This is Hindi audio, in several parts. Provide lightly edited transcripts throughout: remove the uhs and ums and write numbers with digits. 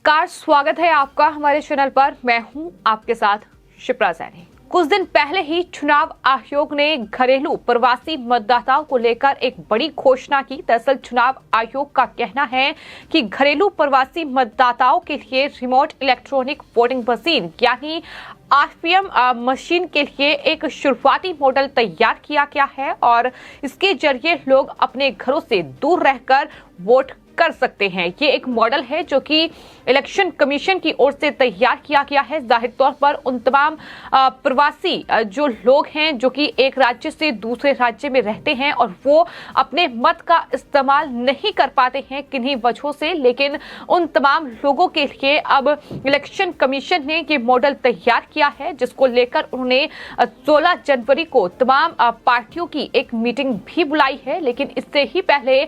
नमस्कार, स्वागत है आपका हमारे चैनल पर। मैं हूं आपके साथ शिप्रा सैनी। कुछ दिन पहले ही चुनाव आयोग ने घरेलू प्रवासी मतदाताओं को लेकर एक बड़ी घोषणा की। दरअसल चुनाव आयोग का कहना है कि घरेलू प्रवासी मतदाताओं के लिए रिमोट इलेक्ट्रॉनिक वोटिंग मशीन यानी आरपीएम मशीन के लिए एक शुरुआती मॉडल तैयार किया गया है और इसके जरिए लोग अपने घरों से दूर रहकर वोट कर सकते हैं। ये एक मॉडल है जो कि इलेक्शन कमीशन की ओर से तैयार किया गया है। जाहिर तौर पर उन तमाम प्रवासी जो लोग हैं जो कि एक राज्य से दूसरे राज्य में रहते हैं और वो अपने मत का इस्तेमाल नहीं कर पाते हैं किन्हीं वजहों से, लेकिन उन तमाम लोगों के लिए अब इलेक्शन कमीशन ने ये मॉडल तैयार किया है, जिसको लेकर उन्होंने 16 जनवरी को तमाम पार्टियों की एक मीटिंग भी बुलाई है। लेकिन इससे ही पहले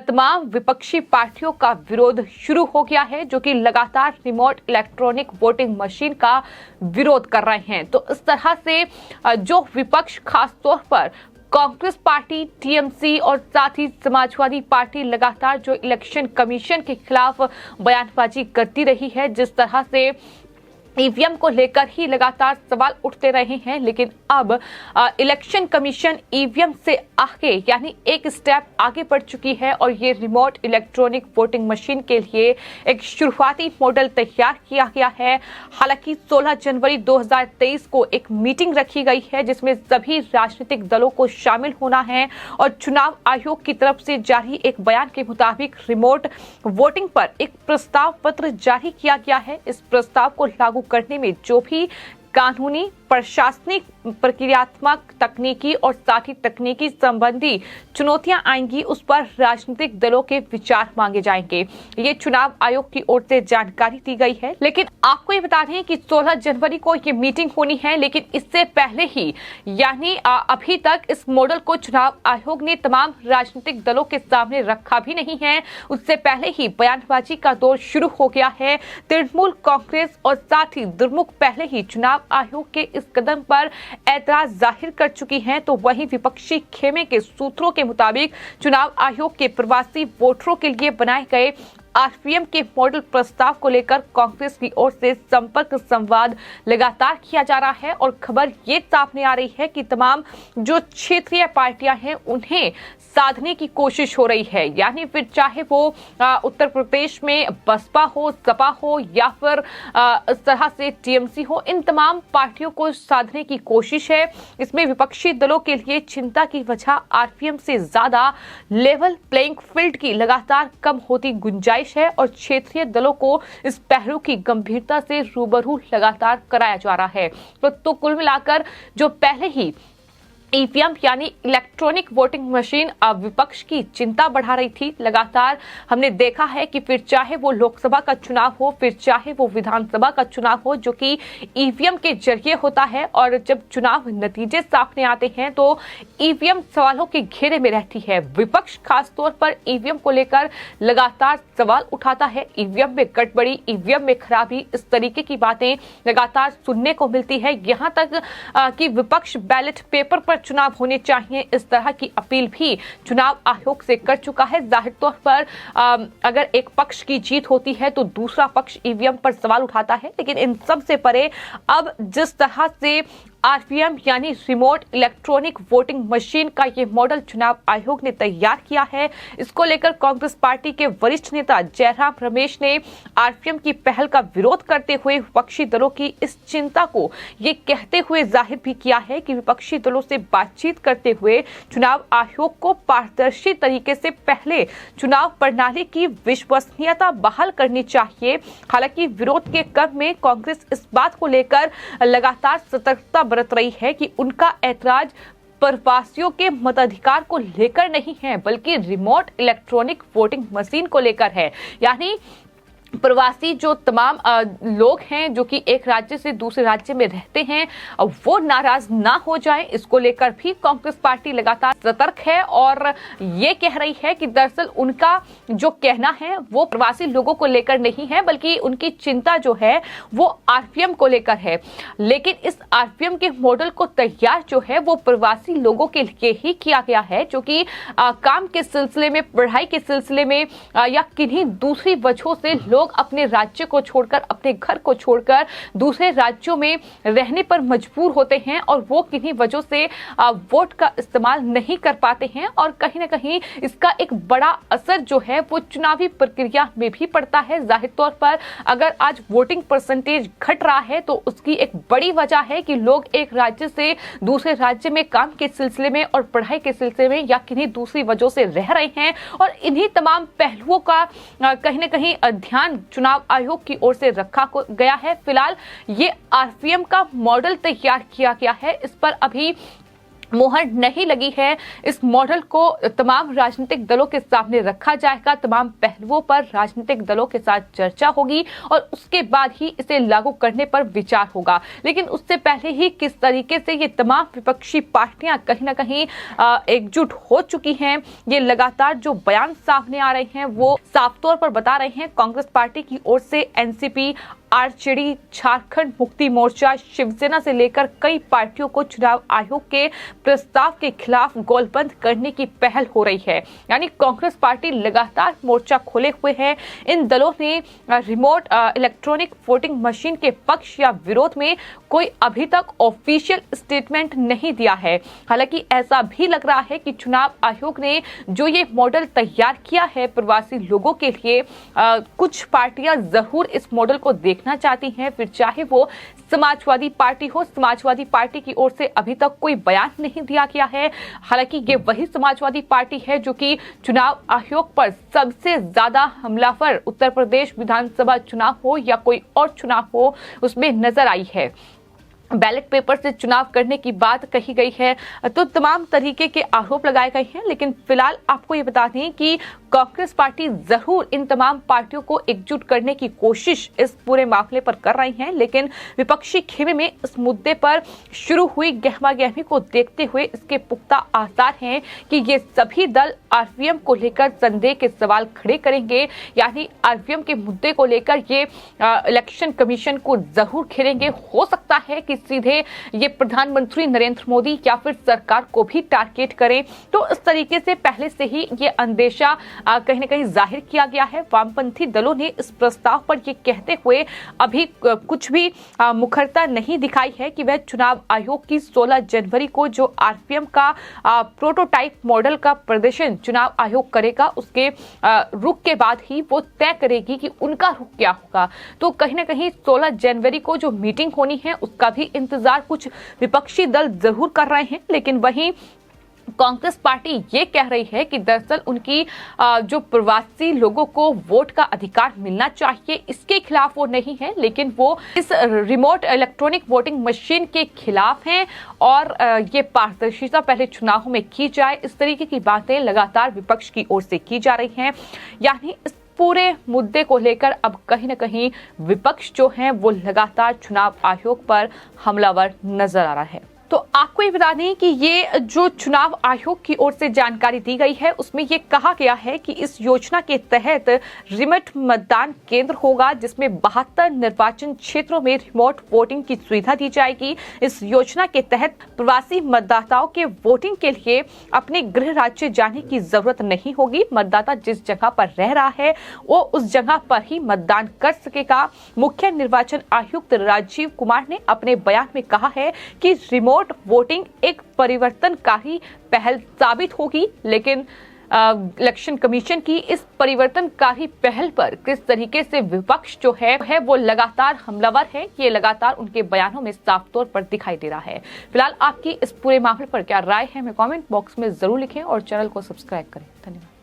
तमाम विपक्षी पार्टियों का विरोध शुरू हो गया है जो कि लगातार रिमोट इलेक्ट्रॉनिक वोटिंग मशीन का विरोध कर रहे हैं। तो इस तरह से जो विपक्ष खास तौर पर कांग्रेस पार्टी, टीएमसी और साथ ही समाजवादी पार्टी लगातार जो इलेक्शन कमीशन के खिलाफ बयानबाजी करती रही है, जिस तरह से ईवीएम को लेकर ही लगातार सवाल उठते रहे हैं, लेकिन अब इलेक्शन कमीशन ईवीएम से आगे यानी एक स्टेप आगे बढ़ चुकी है और ये रिमोट इलेक्ट्रॉनिक वोटिंग मशीन के लिए एक शुरुआती मॉडल तैयार किया गया है। हालांकि 16 जनवरी 2023 को एक मीटिंग रखी गई है जिसमें सभी राजनीतिक दलों को शामिल होना है और चुनाव आयोग की तरफ से जारी एक बयान के मुताबिक रिमोट वोटिंग पर एक प्रस्ताव पत्र जारी किया गया है। इस प्रस्ताव को लागू करने में जो भी कानूनी, प्रशासनिक, प्रक्रियात्मक, तकनीकी और साथ ही तकनीकी संबंधी चुनौतियां आएंगी, उस पर राजनीतिक दलों के विचार मांगे जाएंगे। ये चुनाव आयोग की ओर से जानकारी दी गई है। लेकिन आपको ये बता दें कि 16 जनवरी को ये मीटिंग होनी है, लेकिन इससे पहले ही यानी अभी तक इस मॉडल को चुनाव आयोग ने तमाम राजनीतिक दलों के सामने रखा भी नहीं है। उससे पहले ही बयानबाजी का दौर शुरू हो गया है। तृणमूल कांग्रेस और साथ ही द्रमुक पहले ही चुनाव आयोग के इस कदम पर ऐतराज जाहिर कर चुकी हैं, तो वहीं विपक्षी खेमे के सूत्रों के मुताबिक चुनाव आयोग के प्रवासी वोटरों के लिए बनाए गए आरपीएम के मॉडल प्रस्ताव को लेकर कांग्रेस की ओर से संपर्क संवाद लगातार किया जा रहा है और खबर ये सामने आ रही है कि तमाम जो क्षेत्रीय पार्टियां हैं उन्हें साधने की कोशिश हो रही है। यानी फिर चाहे वो उत्तर प्रदेश में बसपा हो, सपा हो या फिर इस तरह से टीएमसी हो, इन तमाम पार्टियों को साधने की कोशिश है। इसमें विपक्षी दलों के लिए चिंता की वजह आरपीएम से ज्यादा लेवल प्लेइंग फील्ड की लगातार कम होती गुंजाइश है और क्षेत्रीय दलों को इस पहलू की गंभीरता से रूबरू लगातार कराया जा रहा है। तो कुल मिलाकर जो पहले ही ईवीएम यानी इलेक्ट्रॉनिक वोटिंग मशीन विपक्ष की चिंता बढ़ा रही थी, लगातार हमने देखा है कि फिर चाहे वो लोकसभा का चुनाव हो, फिर चाहे वो विधानसभा का चुनाव हो जो कि ईवीएम के जरिए होता है, और जब चुनाव नतीजे सामने आते हैं तो ईवीएम सवालों के घेरे में रहती है। विपक्ष खासतौर पर ईवीएम को लेकर लगातार सवाल उठाता है। ईवीएम में गड़बड़ी, ईवीएम में खराबी, इस तरीके की बातें लगातार सुनने को मिलती है। यहाँ तक कि विपक्ष बैलेट पेपर पर चुनाव होने चाहिए, इस तरह की अपील भी चुनाव आयोग से कर चुका है। जाहिर तौर पर अगर एक पक्ष की जीत होती है तो दूसरा पक्ष ईवीएम पर सवाल उठाता है, लेकिन इन सब से परे अब जिस तरह से आरपीएम यानी रिमोट इलेक्ट्रॉनिक वोटिंग मशीन का ये मॉडल चुनाव आयोग ने तैयार किया है, इसको लेकर कांग्रेस पार्टी के वरिष्ठ नेता जयराम रमेश ने आरपीएम की पहल का विरोध करते हुए विपक्षी दलों की इस चिंता को ये कहते हुए जाहिर भी किया है कि विपक्षी दलों से बातचीत करते हुए चुनाव आयोग को पारदर्शी तरीके से पहले चुनाव प्रणाली की विश्वसनीयता बहाल करनी चाहिए। हालांकि विरोध के क्रम में कांग्रेस इस बात को लेकर लगातार सतर्कता बरत रही है कि उनका ऐतराज प्रवासियों के मताधिकार को लेकर नहीं है, बल्कि रिमोट इलेक्ट्रॉनिक वोटिंग मशीन को लेकर है। यानी प्रवासी जो तमाम लोग हैं जो कि एक राज्य से दूसरे राज्य में रहते हैं वो नाराज ना हो जाएं, इसको लेकर भी कांग्रेस पार्टी लगातार सतर्क है और ये कह रही है कि दरअसल उनका जो कहना है वो प्रवासी लोगों को लेकर नहीं है, बल्कि उनकी चिंता जो है वो आरपीएम को लेकर है। लेकिन इस आरपीएम के मॉडल को तैयार जो है वो प्रवासी लोगों के लिए ही किया गया है, जो कि काम के सिलसिले में, पढ़ाई के सिलसिले में या किन्हीं दूसरी वजहों से लोग लोग अपने राज्य को छोड़कर, अपने घर को छोड़कर दूसरे राज्यों में रहने पर मजबूर होते हैं और वो किन्हीं वजहों से वोट का इस्तेमाल नहीं कर पाते हैं और कहीं ना कहीं इसका एक बड़ा असर जो है वो चुनावी प्रक्रिया में भी पड़ता है। जाहिर तौर पर अगर आज वोटिंग परसेंटेज घट रहा है तो उसकी एक बड़ी वजह है कि लोग एक राज्य से दूसरे राज्य में काम के सिलसिले में और पढ़ाई के सिलसिले में या किन्हीं दूसरी वजहों से रह रहे हैं और इन्हीं तमाम पहलुओं का कहीं ना कहीं ध्यान चुनाव आयोग की ओर से रखा गया है। फिलहाल ये आरपीएम का मॉडल तैयार किया गया है, इस पर अभी मोहर नहीं लगी है। इस मॉडल को तमाम राजनीतिक दलों के सामने रखा जाएगा, तमाम पहलुओं पर राजनीतिक दलों के साथ चर्चा होगी और उसके बाद ही इसे लागू करने पर विचार होगा। लेकिन उससे पहले ही किस तरीके से ये तमाम विपक्षी पार्टियां कहीं ना कहीं एकजुट हो चुकी हैं, ये लगातार जो बयान सामने आ रहे हैं वो साफ तौर पर बता रहे हैं। कांग्रेस पार्टी की ओर से एनसीपी, आरजेडी, झारखंड मुक्ति मोर्चा, शिवसेना से लेकर कई पार्टियों को चुनाव आयोग के प्रस्ताव के खिलाफ गोलबंद करने की पहल हो रही है। यानी कांग्रेस पार्टी लगातार मोर्चा खोले हुए है। इन दलों ने रिमोट इलेक्ट्रॉनिक वोटिंग मशीन के पक्ष या विरोध में कोई अभी तक ऑफिशियल स्टेटमेंट नहीं दिया है। हालांकि ऐसा भी लग रहा है कि चुनाव आयोग ने जो ये मॉडल तैयार किया है प्रवासी लोगों के लिए, कुछ पार्टियां जरूर इस मॉडल को देखना चाहती हैं, फिर चाहे वो समाजवादी पार्टी हो। समाजवादी पार्टी की ओर से अभी तक कोई बयान नहीं दिया गया है। हालांकि ये वही समाजवादी पार्टी है जो कि चुनाव आयोग पर सबसे ज्यादा हमलावर उत्तर प्रदेश विधानसभा चुनाव हो या कोई और चुनाव हो उसमें नजर आई है। बैलेट पेपर से चुनाव करने की बात कही गई है, तो तमाम तरीके के आरोप लगाए गए हैं। लेकिन फिलहाल आपको ये बता दें कि कांग्रेस पार्टी जरूर इन तमाम पार्टियों को एकजुट करने की कोशिश इस पूरे मामले पर कर रही है, लेकिन विपक्षी खेमे में इस मुद्दे पर शुरू हुई गहमागहमी को देखते हुए इसके पुख्ता आसार हैं कि ये सभी दल आरपीएम को लेकर संदेह के सवाल खड़े करेंगे। यानी आरपीएम के मुद्दे को लेकर ये इलेक्शन कमीशन को जरूर घेरेंगे। हो सकता है कि सीधे ये प्रधानमंत्री नरेंद्र मोदी या फिर सरकार को भी टारगेट करें। तो इस तरीके से पहले से ही ये अंदेशा कहीं न कहीं जाहिर किया गया है। वामपंथी दलों ने इस प्रस्ताव पर ये कहते हुए अभी कुछ भी मुखरता नहीं दिखाई है कि वह चुनाव आयोग की 16 जनवरी को जो आरपीएम का प्रोटोटाइप मॉडल का प्रदर्शन चुनाव आयोग करेगा, उसके रुख के बाद ही वो तय करेगी कि उनका रुख क्या होगा। तो कहीं ना कहीं 16 जनवरी को जो मीटिंग होनी है उसका भी इंतजार कुछ विपक्षी दल जरूर कर रहे हैं। लेकिन वहीं कांग्रेस पार्टी ये कह रही है कि दरअसल उनकी जो प्रवासी लोगों को वोट का अधिकार मिलना चाहिए, इसके खिलाफ वो नहीं है, लेकिन वो इस रिमोट इलेक्ट्रॉनिक वोटिंग मशीन के खिलाफ हैं और ये पारदर्शिता पहले चुनावों में की जाए, इस तरीके की बातें लगातार विपक्ष की ओर से की जा रही हैं। यानी इस पूरे मुद्दे को लेकर अब कहीं न कहीं विपक्ष जो है वो लगातार चुनाव आयोग पर हमलावर नजर आ रहा है। तो आपको ये बता दें कि ये जो चुनाव आयोग की ओर से जानकारी दी गई है उसमें ये कहा गया है कि इस योजना के तहत रिमोट मतदान केंद्र होगा, जिसमें 72 निर्वाचन क्षेत्रों में रिमोट वोटिंग की सुविधा दी जाएगी। इस योजना के तहत प्रवासी मतदाताओं के वोटिंग के लिए अपने गृह राज्य जाने की जरूरत नहीं होगी। मतदाता जिस जगह पर रह रहा है वो उस जगह पर ही मतदान कर सकेगा। मुख्य निर्वाचन आयुक्त राजीव कुमार ने अपने बयान में कहा है कि रिमोट वोटिंग एक परिवर्तनकारी पहल साबित होगी, लेकिन इलेक्शन कमीशन की इस परिवर्तनकारी पहल पर किस तरीके से विपक्ष जो है वो लगातार हमलावर है, ये लगातार उनके बयानों में साफ तौर पर दिखाई दे रहा है। फिलहाल आपकी इस पूरे मामले पर क्या राय है, हमें कमेंट बॉक्स में जरूर लिखें और चैनल को सब्सक्राइब करें। धन्यवाद।